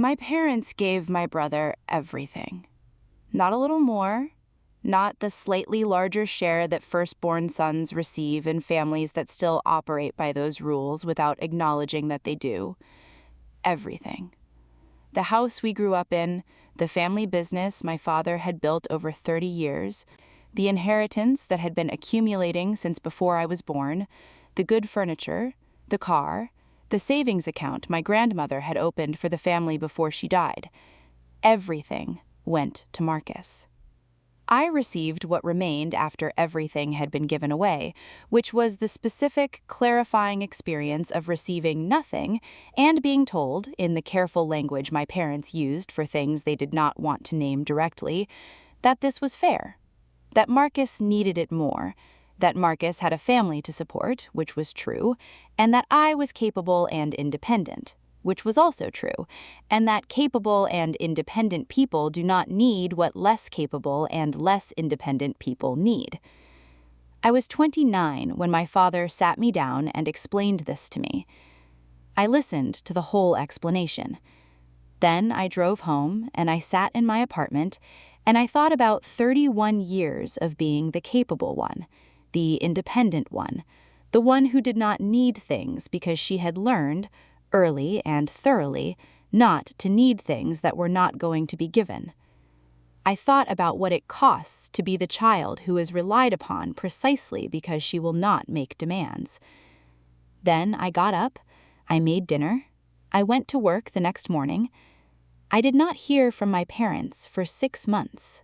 My parents gave my brother everything. Not a little more, not the slightly larger share that firstborn sons receive in families that still operate by those rules without acknowledging that they do. Everything. The house we grew up in, the family business my father had built over 30 years, the inheritance that had been accumulating since before I was born, the good furniture, the car, the savings account my grandmother had opened for the family before she died. Everything went to Marcus. I received what remained after everything had been given away, which was the specific, clarifying experience of receiving nothing and being told, in the careful language my parents used for things they did not want to name directly, that this was fair, that Marcus needed it more, that Marcus had a family to support, which was true, and that I was capable and independent, which was also true, and that capable and independent people do not need what less capable and less independent people need. I was 29 when my father sat me down and explained this to me. I listened to the whole explanation. Then I drove home and I sat in my apartment and I thought about 31 years of being the capable one, the independent one, the one who did not need things because she had learned, early and thoroughly, not to need things that were not going to be given. I thought about what it costs to be the child who is relied upon precisely because she will not make demands. Then I got up, I made dinner, I went to work the next morning. I did not hear from my parents for 6 months.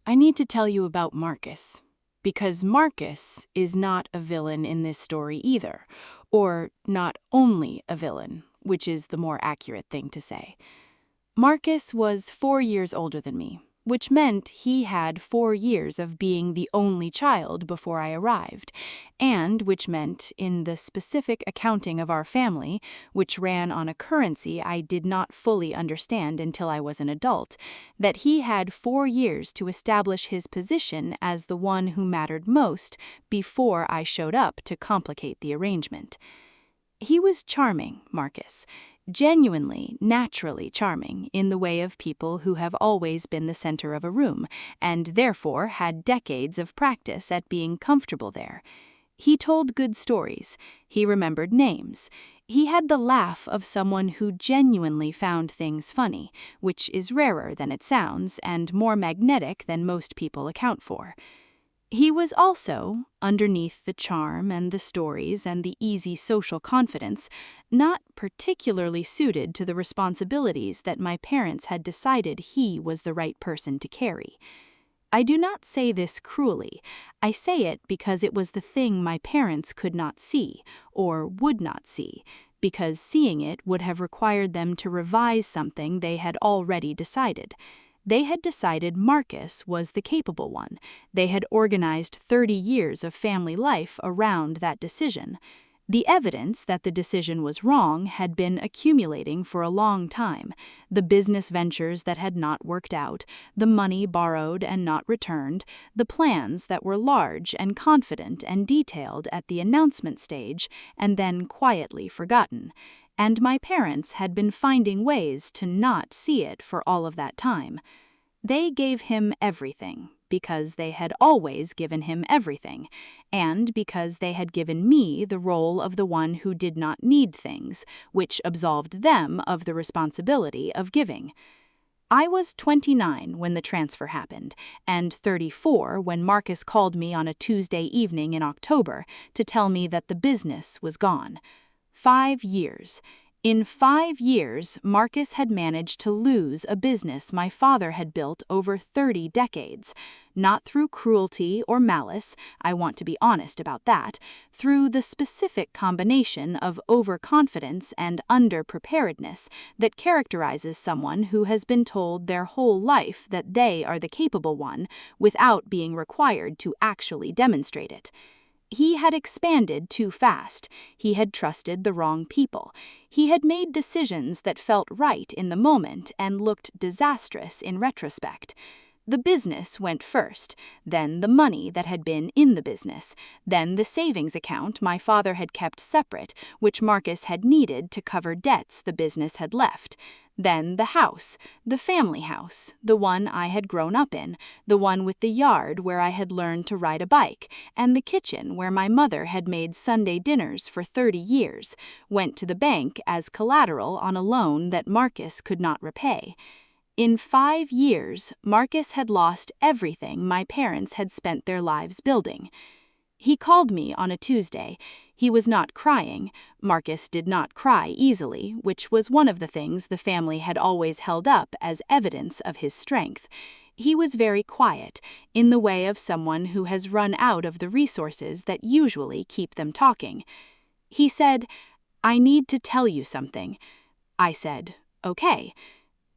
I need to tell you about Marcus, because Marcus is not a villain in this story either, or not only a villain, which is the more accurate thing to say. Marcus was 4 years older than me, which meant he had 4 years of being the only child before I arrived, and which meant, in the specific accounting of our family, which ran on a currency I did not fully understand until I was an adult, that he had 4 years to establish his position as the one who mattered most before I showed up to complicate the arrangement. He was charming, Marcus. Genuinely, naturally charming in the way of people who have always been the center of a room, and therefore had decades of practice at being comfortable there. He told good stories. He remembered names. He had the laugh of someone who genuinely found things funny, which is rarer than it sounds and more magnetic than most people account for. He was also, underneath the charm and the stories and the easy social confidence, not particularly suited to the responsibilities that my parents had decided he was the right person to carry. I do not say this cruelly. I say it because it was the thing my parents could not see, or would not see, because seeing it would have required them to revise something they had already decided. They had decided Marcus was the capable one. They had organized 30 years of family life around that decision. The evidence that the decision was wrong had been accumulating for a long time. The business ventures that had not worked out, the money borrowed and not returned, the plans that were large and confident and detailed at the announcement stage and then quietly forgotten. And my parents had been finding ways to not see it for all of that time. They gave him everything, because they had always given him everything, and because they had given me the role of the one who did not need things, which absolved them of the responsibility of giving. I was 29 when the transfer happened, and 34 when Marcus called me on a Tuesday evening in October to tell me that the business was gone. 5 years. In 5 years, Marcus had managed to lose a business my father had built over 30 decades. Not through cruelty or malice, I want to be honest about that, through the specific combination of overconfidence and underpreparedness that characterizes someone who has been told their whole life that they are the capable one without being required to actually demonstrate it. He had expanded too fast. He had trusted the wrong people. He had made decisions that felt right in the moment and looked disastrous in retrospect. The business went first, then the money that had been in the business, then the savings account my father had kept separate, which Marcus had needed to cover debts the business had left. Then the house, the family house, the one I had grown up in, the one with the yard where I had learned to ride a bike, and the kitchen where my mother had made Sunday dinners for 30 years, went to the bank as collateral on a loan that Marcus could not repay. In 5 years, Marcus had lost everything my parents had spent their lives building. He called me on a Tuesday. He was not crying. Marcus did not cry easily, which was one of the things the family had always held up as evidence of his strength. He was very quiet, in the way of someone who has run out of the resources that usually keep them talking. He said, "I need to tell you something." I said, "Okay."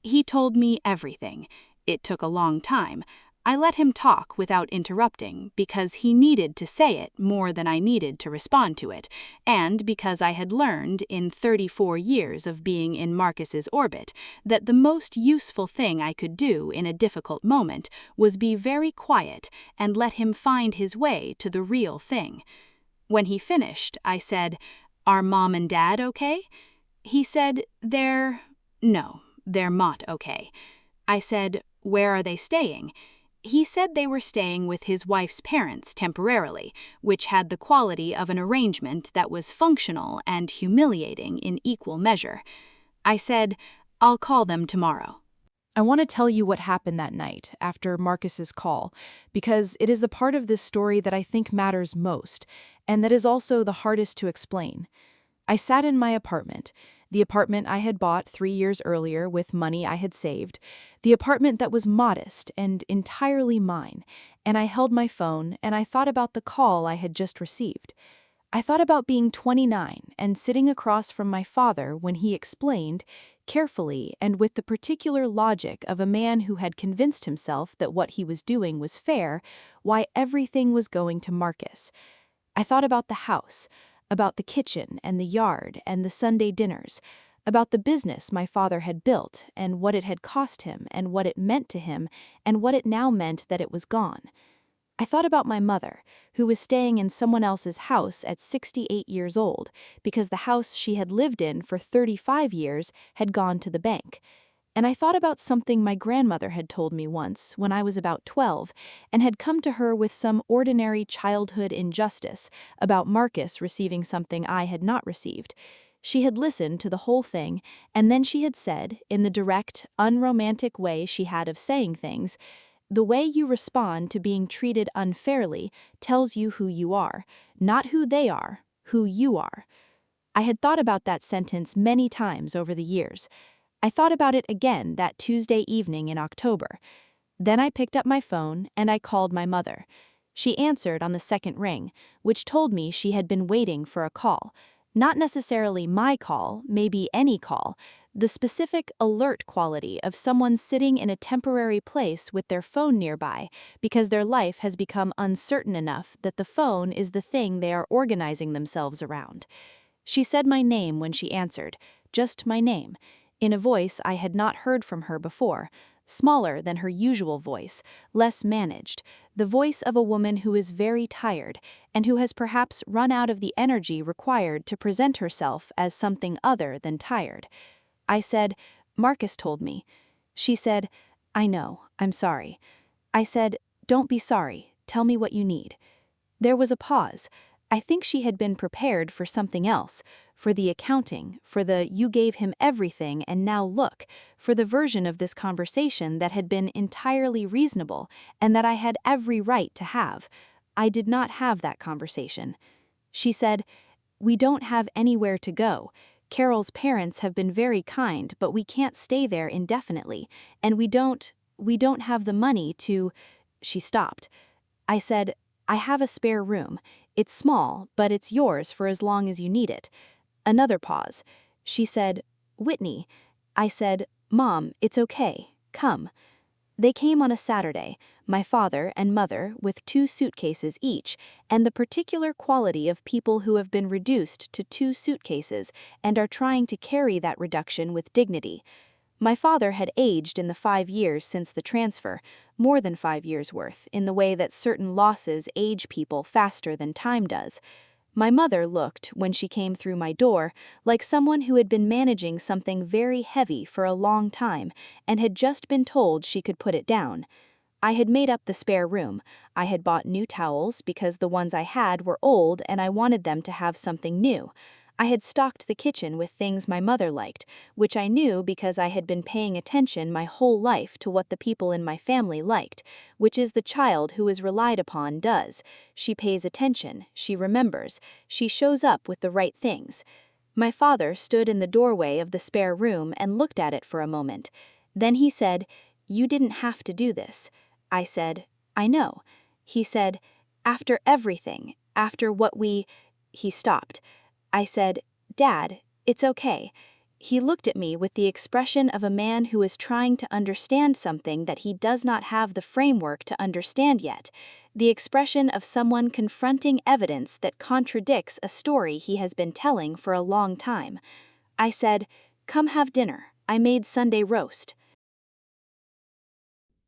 He told me everything. It took a long time. I let him talk without interrupting because he needed to say it more than I needed to respond to it, and because I had learned in 34 years of being in Marcus's orbit that the most useful thing I could do in a difficult moment was be very quiet and let him find his way to the real thing. When he finished, I said, "Are Mom and Dad okay?" He said, No, they're not okay." I said, "Where are they staying?" He said they were staying with his wife's parents temporarily, which had the quality of an arrangement that was functional and humiliating in equal measure. I said, "I'll call them tomorrow." I want to tell you what happened that night after Marcus's call, because it is the part of this story that I think matters most, and that is also the hardest to explain. I sat in my apartment, the apartment I had bought 3 years earlier with money I had saved, the apartment that was modest and entirely mine, and I held my phone and I thought about the call I had just received. I thought about being 29 and sitting across from my father when he explained, carefully and with the particular logic of a man who had convinced himself that what he was doing was fair, why everything was going to Marcus. I thought about the house, about the kitchen and the yard and the Sunday dinners, about the business my father had built and what it had cost him and what it meant to him and what it now meant that it was gone. I thought about my mother, who was staying in someone else's house at 68 years old because the house she had lived in for 35 years had gone to the bank. And I thought about something my grandmother had told me once when I was about 12 and had come to her with some ordinary childhood injustice about Marcus receiving something I had not received. She had listened to the whole thing, and then she had said, in the direct, unromantic way she had of saying things, "The way you respond to being treated unfairly tells you who you are, not who they are, who you are." I had thought about that sentence many times over the years. I thought about it again that Tuesday evening in October. Then I picked up my phone and I called my mother. She answered on the second ring, which told me she had been waiting for a call. Not necessarily my call, maybe any call, the specific alert quality of someone sitting in a temporary place with their phone nearby because their life has become uncertain enough that the phone is the thing they are organizing themselves around. She said my name when she answered, just my name, in a voice I had not heard from her before, smaller than her usual voice, less managed, the voice of a woman who is very tired and who has perhaps run out of the energy required to present herself as something other than tired. I said, "Marcus told me." She said, "I know, I'm sorry." I said, "Don't be sorry, tell me what you need." There was a pause. I think she had been prepared for something else, for the accounting, for the "you gave him everything and now look," for the version of this conversation that had been entirely reasonable and that I had every right to have. I did not have that conversation. She said, "We don't have anywhere to go. Carol's parents have been very kind, but we can't stay there indefinitely, and we don't have the money to—" She stopped. I said, "I have a spare room. It's small, but it's yours for as long as you need it." Another pause. She said, "Whitney." I said, "Mom, it's okay. Come." They came on a Saturday, my father and mother with 2 suitcases each, and the particular quality of people who have been reduced to 2 suitcases and are trying to carry that reduction with dignity. My father had aged in the 5 years since the transfer, more than 5 years worth, in the way that certain losses age people faster than time does. My mother looked, when she came through my door, like someone who had been managing something very heavy for a long time and had just been told she could put it down. I had made up the spare room. I had bought new towels because the ones I had were old and I wanted them to have something new. I had stocked the kitchen with things my mother liked, which I knew because I had been paying attention my whole life to what the people in my family liked, which is the child who is relied upon does. She pays attention, she remembers, she shows up with the right things. My father stood in the doorway of the spare room and looked at it for a moment. Then he said, "You didn't have to do this." I said, "I know." He said, "After everything, after what we—" He stopped. I said, "Dad, it's okay." He looked at me with the expression of a man who is trying to understand something that he does not have the framework to understand yet, the expression of someone confronting evidence that contradicts a story he has been telling for a long time. I said, "Come have dinner. I made Sunday roast."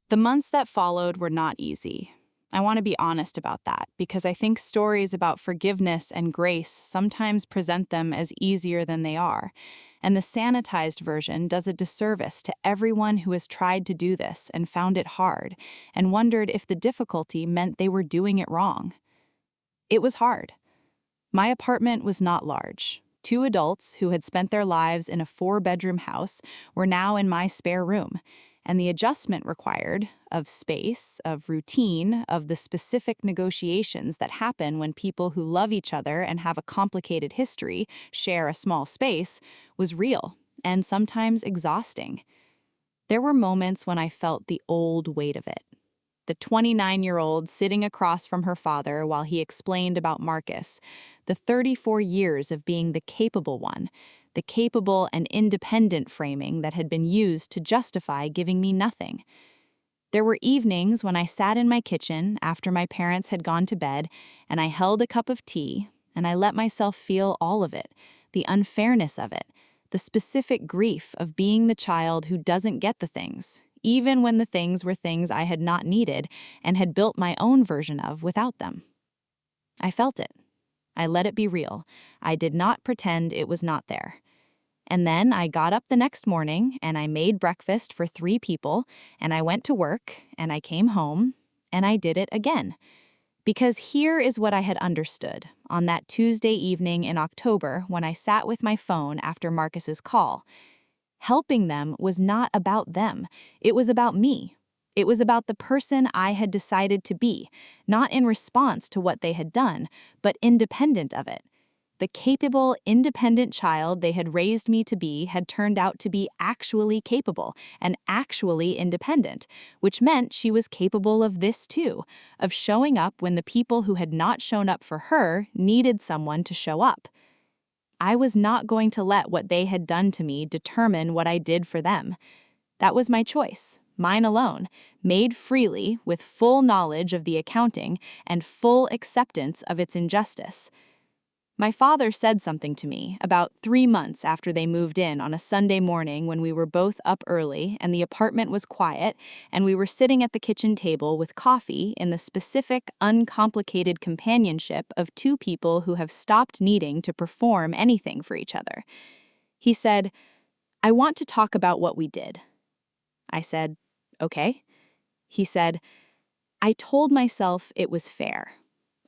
The months that followed were not easy. I want to be honest about that because I think stories about forgiveness and grace sometimes present them as easier than they are, and the sanitized version does a disservice to everyone who has tried to do this and found it hard and wondered if the difficulty meant they were doing it wrong. It was hard. My apartment was not large. 2 adults who had spent their lives in a 4-bedroom house were now in my spare room, and the adjustment required of space, of routine, of the specific negotiations that happen when people who love each other and have a complicated history share a small space was real and sometimes exhausting. There were moments when I felt the old weight of it. The 29-year-old sitting across from her father while he explained about Marcus, the 34 years of being the capable one, the capable and independent framing that had been used to justify giving me nothing. There were evenings when I sat in my kitchen after my parents had gone to bed and I held a cup of tea and I let myself feel all of it, the unfairness of it, the specific grief of being the child who doesn't get the things, even when the things were things I had not needed and had built my own version of without them. I felt it. I let it be real. I did not pretend it was not there. And then I got up the next morning and I made breakfast for 3 people and I went to work and I came home and I did it again. Because here is what I had understood on that Tuesday evening in October when I sat with my phone after Marcus's call. Helping them was not about them. It was about me. It was about the person I had decided to be, not in response to what they had done, but independent of it. The capable, independent child they had raised me to be had turned out to be actually capable and actually independent, which meant she was capable of this too, of showing up when the people who had not shown up for her needed someone to show up. I was not going to let what they had done to me determine what I did for them. That was my choice, mine alone, made freely with full knowledge of the accounting and full acceptance of its injustice. My father said something to me about 3 months after they moved in on a Sunday morning when we were both up early and the apartment was quiet and we were sitting at the kitchen table with coffee in the specific, uncomplicated companionship of 2 people who have stopped needing to perform anything for each other. He said, "I want to talk about what we did." I said, "Okay." He said, "I told myself it was fair.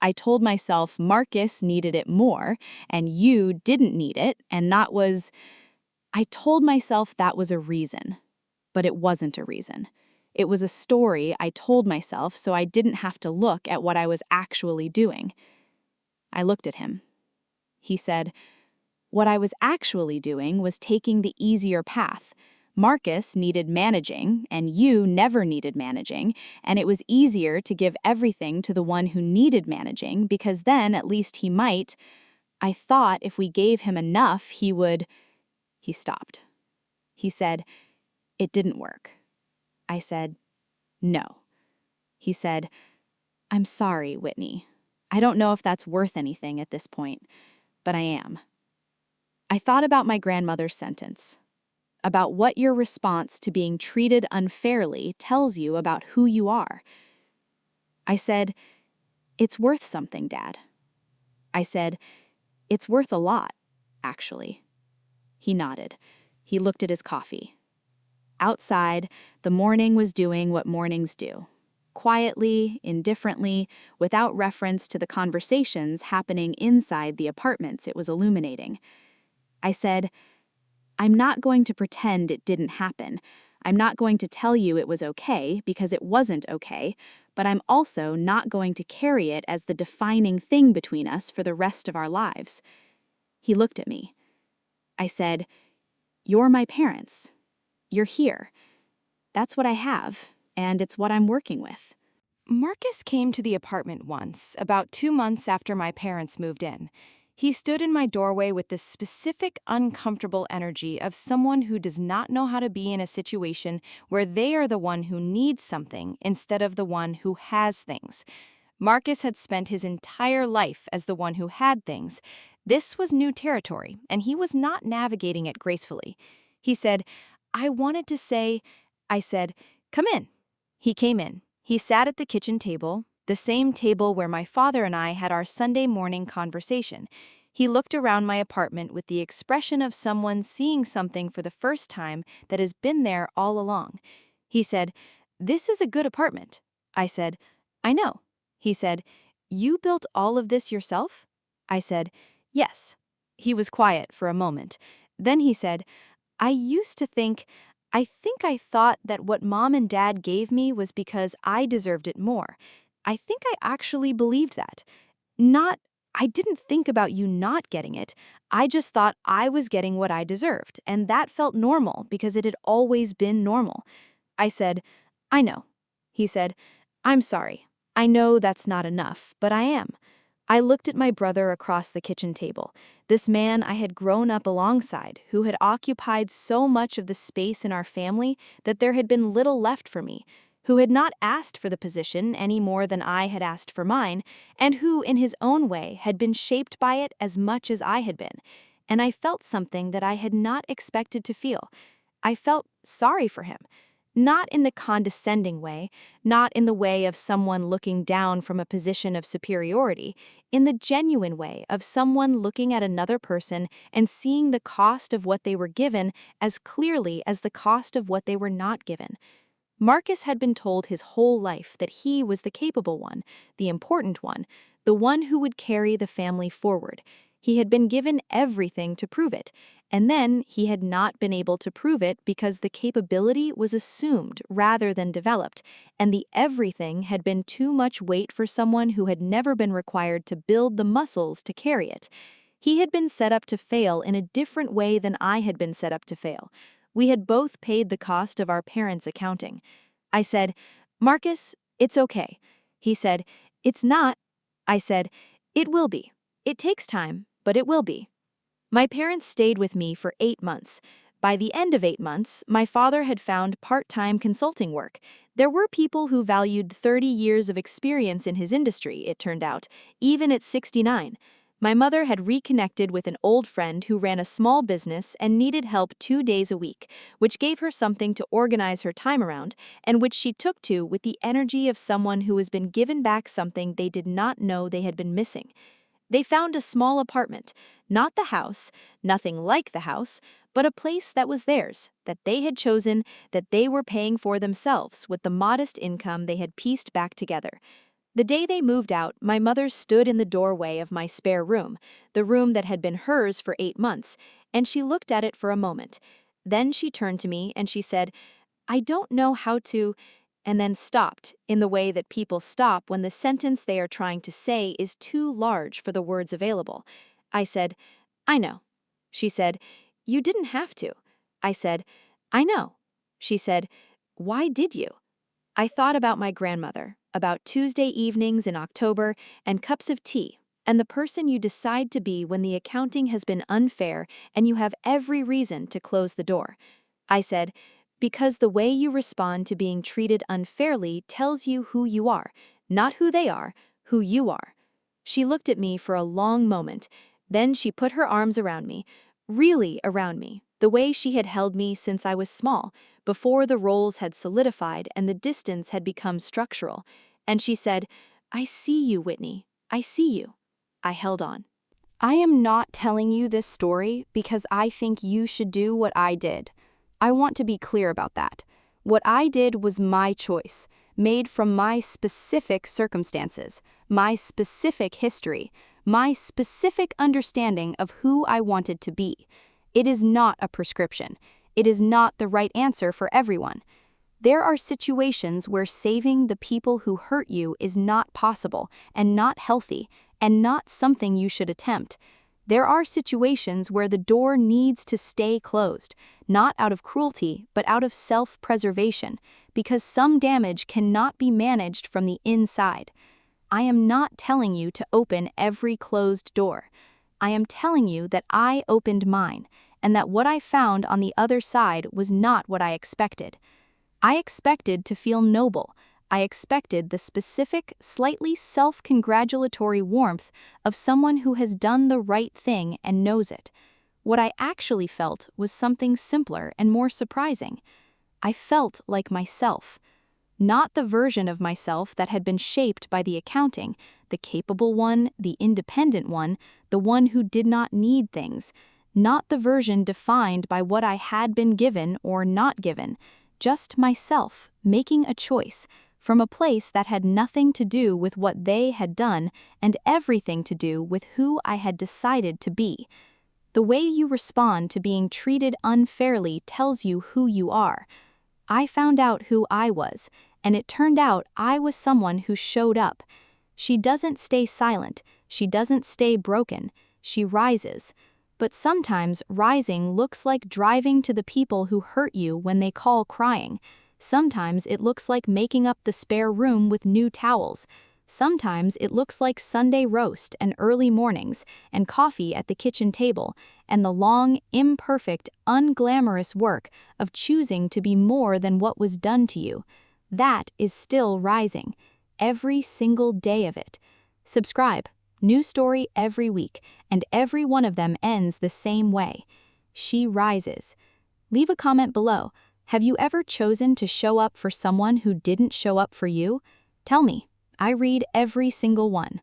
I told myself Marcus needed it more, and you didn't need it, and I told myself that was a reason. But it wasn't a reason. It was a story I told myself so I didn't have to look at what I was actually doing." I looked at him. He said, "What I was actually doing was taking the easier path. Marcus needed managing, and you never needed managing, and it was easier to give everything to the one who needed managing because then at least he might. I thought if we gave him enough, he would—" He stopped. He said, "It didn't work." I said, "No." He said, "I'm sorry, Whitney. I don't know if that's worth anything at this point, but I am." I thought about my grandmother's sentence, about what your response to being treated unfairly tells you about who you are. I said, "It's worth something, Dad." I said, "It's worth a lot, actually." He nodded. He looked at his coffee. Outside, the morning was doing what mornings do. Quietly, indifferently, without reference to the conversations happening inside the apartments it was illuminating. I said, "I'm not going to pretend it didn't happen. I'm not going to tell you it was okay, because it wasn't okay, but I'm also not going to carry it as the defining thing between us for the rest of our lives." He looked at me. I said, "You're my parents. You're here. That's what I have, and it's what I'm working with." Marcus came to the apartment once, about 2 months after my parents moved in. He stood in my doorway with this specific, uncomfortable energy of someone who does not know how to be in a situation where they are the one who needs something instead of the one who has things. Marcus had spent his entire life as the one who had things. This was new territory, and he was not navigating it gracefully. He said, "I wanted to say," I said, "Come in." He came in. He sat at the kitchen table, the same table where my father and I had our Sunday morning conversation. He looked around my apartment with the expression of someone seeing something for the first time that has been there all along. He said, "This is a good apartment." I said, "I know." He said, "You built all of this yourself?" I said, "Yes." He was quiet for a moment. Then he said, I think I thought that what Mom and Dad gave me was because I deserved it more. I think I actually believed that. I didn't think about you not getting it. I just thought I was getting what I deserved, and that felt normal because it had always been normal." I said, "I know." He said, "I'm sorry. I know that's not enough, but I am." I looked at my brother across the kitchen table, this man I had grown up alongside, who had occupied so much of the space in our family that there had been little left for me, who had not asked for the position any more than I had asked for mine, and who, in his own way, had been shaped by it as much as I had been. And I felt something that I had not expected to feel. I felt sorry for him. Not in the condescending way, not in the way of someone looking down from a position of superiority, in the genuine way of someone looking at another person and seeing the cost of what they were given as clearly as the cost of what they were not given. Marcus had been told his whole life that he was the capable one, the important one, the one who would carry the family forward. He had been given everything to prove it, and then he had not been able to prove it because the capability was assumed rather than developed, and the everything had been too much weight for someone who had never been required to build the muscles to carry it. He had been set up to fail in a different way than I had been set up to fail. We had both paid the cost of our parents' accounting. I said, "Marcus, it's okay." He said, "It's not." I said, "It will be. It takes time, but it will be." My parents stayed with me for 8 months. By the end of 8 months, my father had found part-time consulting work. There were people who valued 30 years of experience in his industry, it turned out, even at 69. My mother had reconnected with an old friend who ran a small business and needed help 2 days a week, which gave her something to organize her time around, and which she took to with the energy of someone who has been given back something they did not know they had been missing. They found a small apartment, not the house, nothing like the house, but a place that was theirs, that they had chosen, that they were paying for themselves with the modest income they had pieced back together. The day they moved out, my mother stood in the doorway of my spare room, the room that had been hers for 8 months, and she looked at it for a moment. Then she turned to me and she said, "I don't know how to," and then stopped in the way that people stop when the sentence they are trying to say is too large for the words available. I said, "I know." She said, "You didn't have to." I said, "I know." She said, "Why did you?" I thought about my grandmother, about Tuesday evenings in October and cups of tea, and the person you decide to be when the accounting has been unfair and you have every reason to close the door. I said, "Because the way you respond to being treated unfairly tells you who you are, not who they are, who you are." She looked at me for a long moment, then she put her arms around me, really around me, the way she had held me since I was small, before the roles had solidified and the distance had become structural, and she said, "I see you, Whitney. I see you." I held on. I am not telling you this story because I think you should do what I did. I want to be clear about that. What I did was my choice, made from my specific circumstances, my specific history, my specific understanding of who I wanted to be. It is not a prescription. It is not the right answer for everyone. There are situations where saving the people who hurt you is not possible and not healthy and not something you should attempt. There are situations where the door needs to stay closed, not out of cruelty, but out of self-preservation, because some damage cannot be managed from the inside. I am not telling you to open every closed door. I am telling you that I opened mine, and that what I found on the other side was not what I expected. I expected to feel noble. I expected the specific, slightly self-congratulatory warmth of someone who has done the right thing and knows it. What I actually felt was something simpler and more surprising. I felt like myself. Not the version of myself that had been shaped by the accounting, the capable one, the independent one, the one who did not need things. Not the version defined by what I had been given or not given. Just myself, making a choice, from a place that had nothing to do with what they had done and everything to do with who I had decided to be. The way you respond to being treated unfairly tells you who you are. I found out who I was, and it turned out I was someone who showed up. She doesn't stay silent, she doesn't stay broken, she rises. But sometimes rising looks like driving to the people who hurt you when they call crying. Sometimes it looks like making up the spare room with new towels. Sometimes it looks like Sunday roast and early mornings and coffee at the kitchen table and the long, imperfect, unglamorous work of choosing to be more than what was done to you. That is still rising. Every single day of it. Subscribe. New story every week, and every one of them ends the same way. She rises. Leave a comment below. Have you ever chosen to show up for someone who didn't show up for you? Tell me. I read every single one.